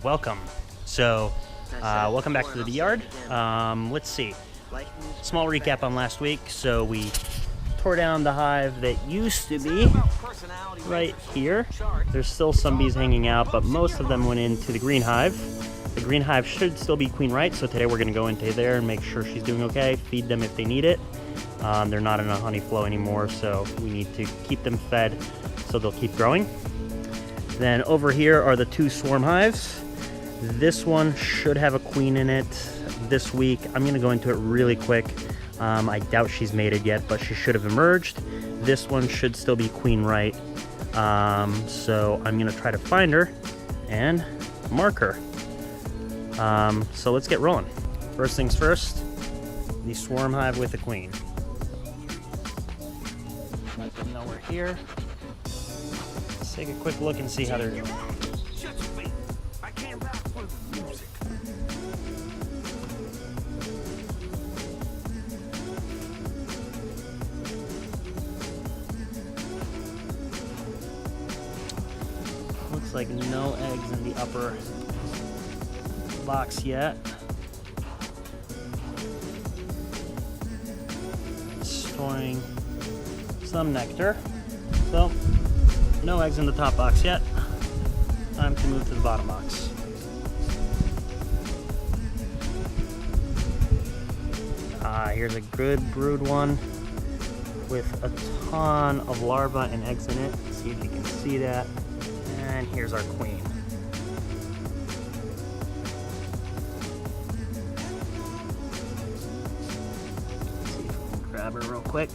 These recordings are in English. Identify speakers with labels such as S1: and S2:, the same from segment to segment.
S1: welcome. So, welcome back to the bee yard. Let's see. Small recap on last week. So we tore down the hive that used to be right here. There's still some bees hanging out, but most of them went into the green hive. The green hive should still be queen right, so today we're going to go into there and make sure she's doing okay, feed them if they need it. They're not in a honey flow anymore, so we need to keep them fed so they'll keep growing. Then over here are the two swarm hives. This one should have a queen in it this week. I'm going to go into it really quick. I doubt she's mated yet, but she should have emerged. This one should still be queen right. So I'm going to try to find her and mark her. So let's get rolling. First things first, the swarm hive with the queen. Let them know we're here. Let's take a quick look and see how they're doing. Looks like no eggs in the upper box yet. Storing some nectar. So, no eggs in the top box yet. Time to move to the bottom box. Here's a good brood one with a ton of larvae and eggs in it. See if you can see that. And here's our queen. Let's see if we can grab her real quick.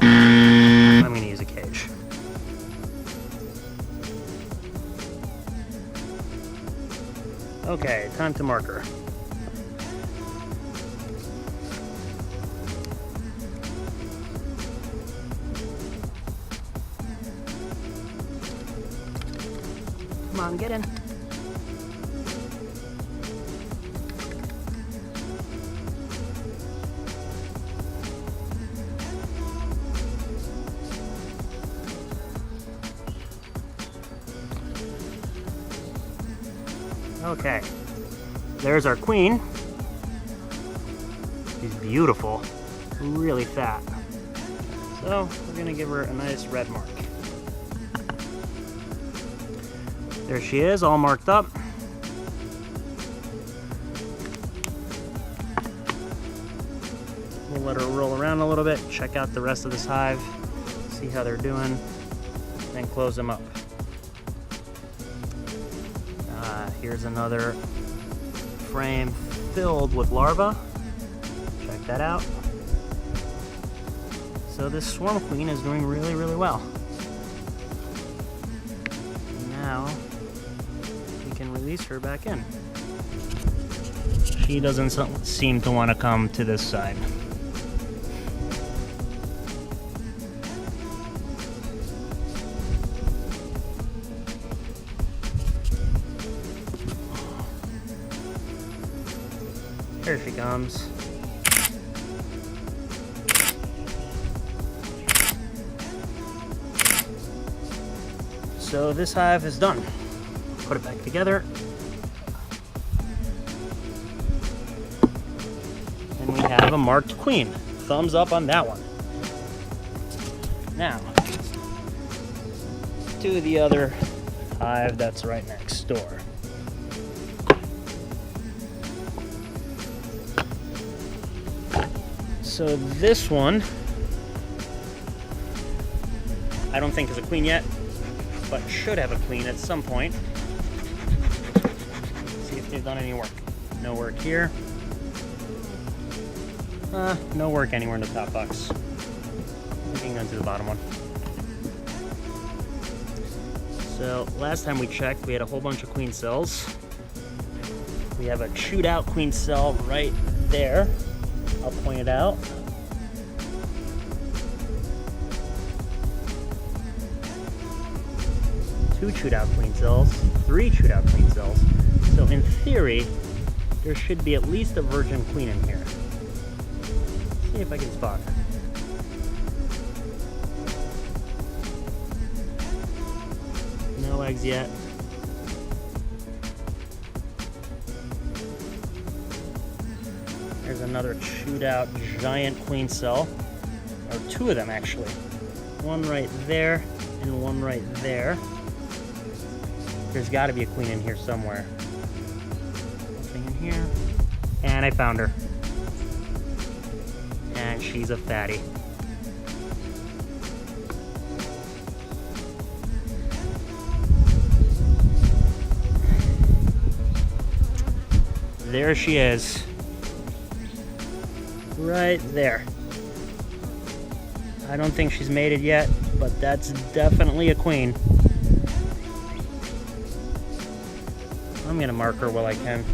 S1: I'm going to use a cage. Okay, time to mark her. Come on, get in. Okay, there's our queen. She's beautiful, really fat. So we're gonna give her a nice red mark. There she is, all marked up. We'll let her roll around a little bit, check out the rest of this hive, see how they're doing, then close them up. Here's another frame filled with larvae. Check that out. So this swarm queen is doing really, really well. Now we can release her back in. She doesn't seem to want to come to this side. Here she comes. So this hive is done. Put it back together. And we have a marked queen. Thumbs up on that one. Now, to the other hive that's right next door. So this one, I don't think is a queen yet, but should have a queen at some point. See if they've done any work. No work here. No work anywhere in the top box. We can go to the bottom one. So last time we checked, we had a whole bunch of queen cells. We have a chewed out queen cell right there. I'll point it out. Two chewed out queen cells, three chewed out queen cells. So in theory, there should be at least a virgin queen in here. Let's see if I can spot her. No eggs yet. There's another chewed out giant queen cell, or two of them actually. One right there and one right there. There's got to be a queen in here somewhere. Nothing in here. And I found her. And she's a fatty. There she is. Right there. I don't think she's mated yet, but that's definitely a queen. I'm gonna mark her while I can.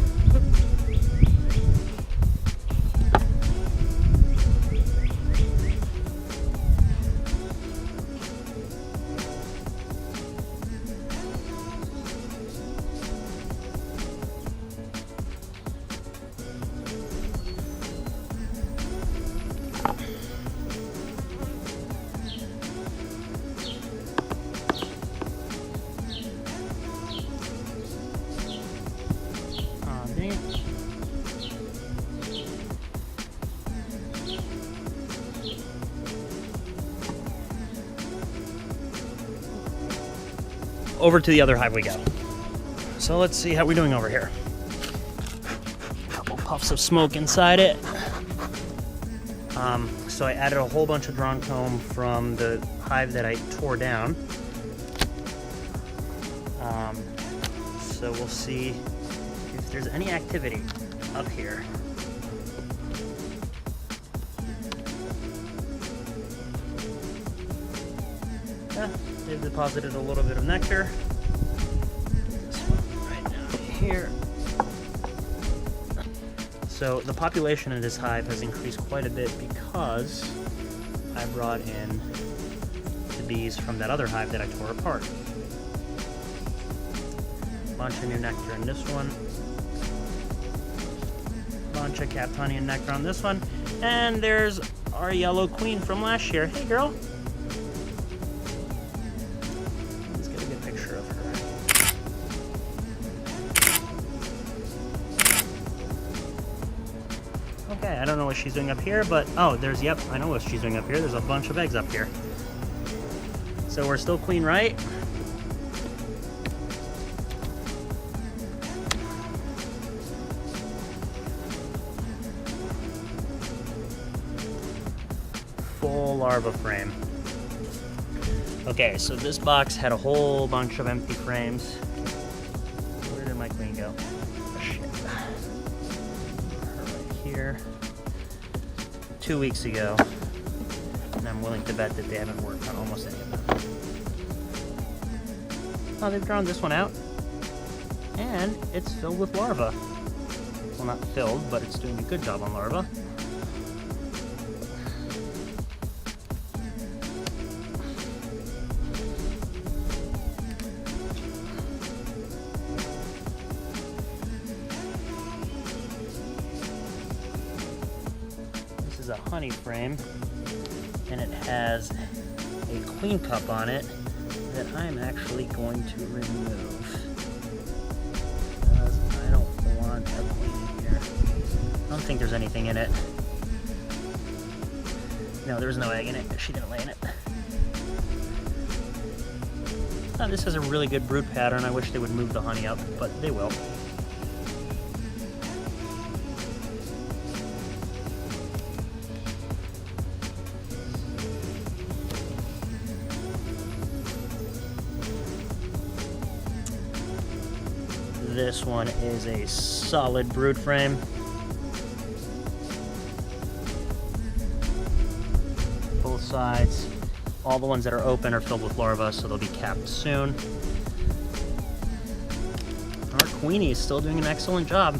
S1: Over to the other hive we go. So let's see how we're doing over here. Couple puffs of smoke inside it. So I added a whole bunch of drawn comb from the hive that I tore down. So we'll see if there's any activity up here. Yeah, they've deposited a little bit of nectar. This one right down here. So the population in this hive has increased quite a bit because I brought in the bees from that other hive that I tore apart. Bunch of new nectar in this one. Bunch of capped honey and nectar on this one. And there's our yellow queen from last year. Hey girl. Let's get a good picture of her. Okay, I don't know what she's doing up here, but oh, yep, I know what she's doing up here. There's a bunch of eggs up here. So we're still queen right. Full larva frame. Okay, so this box had a whole bunch of empty frames. Where did my queen go? Oh, shit. Her right here. 2 weeks ago. And I'm willing to bet that they haven't worked on almost any of them. Oh, they've drawn this one out. And it's filled with larvae. Well, not filled, but it's doing a good job on larvae. A honey frame, and it has a queen cup on it that I'm actually going to remove because I don't want a queen in here. I don't think there's anything in it. No, there's no egg in it. She didn't lay in it. Oh, this has a really good brood pattern. I wish they would move the honey up, but they will. This one is a solid brood frame. Both sides. All the ones that are open are filled with larvae, so they'll be capped soon. Our queenie is still doing an excellent job.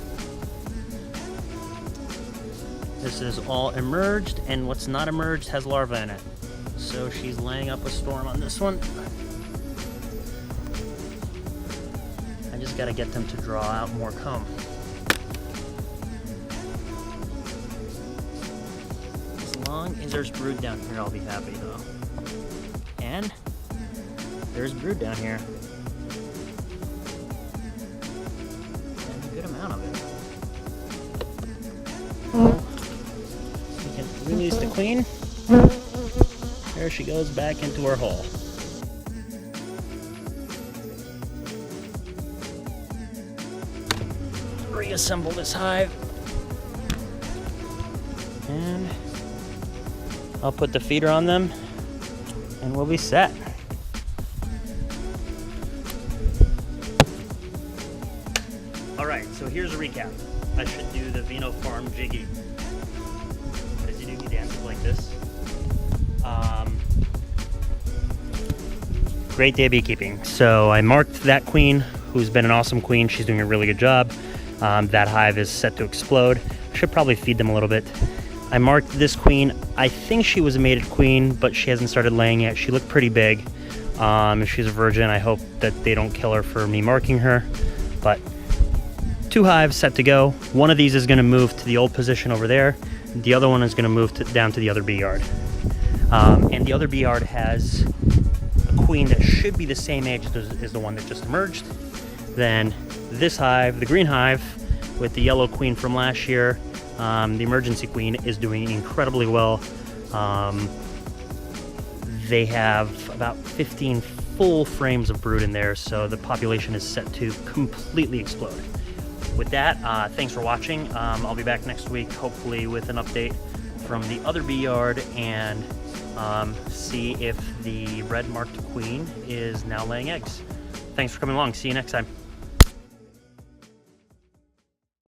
S1: This is all emerged, and what's not emerged has larvae in it. So she's laying up a storm on this one. I just gotta get them to draw out more comb. As long as there's brood down here, I'll be happy though. And there's brood down here. And a good amount of it. queen. There she goes back into her hole. Reassemble this hive. And I'll put the feeder on them and we'll be set. Alright, so here's a recap. I should do the vinofarm jiggy. As you do, he dances like this. Great day of beekeeping. So I marked that queen, who's been an awesome queen. She's doing a really good job. That hive is set to explode. I should probably feed them a little bit. I marked this queen. I think she was a mated queen, but she hasn't started laying yet. She looked pretty big. If she's a virgin, I hope that they don't kill her for me marking her. But 2 hives set to go. One of these is going to move to the old position over there. The other one is going to move down to the other bee yard. And the other bee yard has a queen that should be the same age as the one that just emerged. Then this hive, the green hive, with the yellow queen from last year, the emergency queen, is doing incredibly well. They have about 15 full frames of brood in there, so the population is set to completely explode. With that, thanks for watching. I'll be back next week, hopefully with an update from the other bee yard and see if the red marked queen is now laying eggs. Thanks for coming along. See you next time.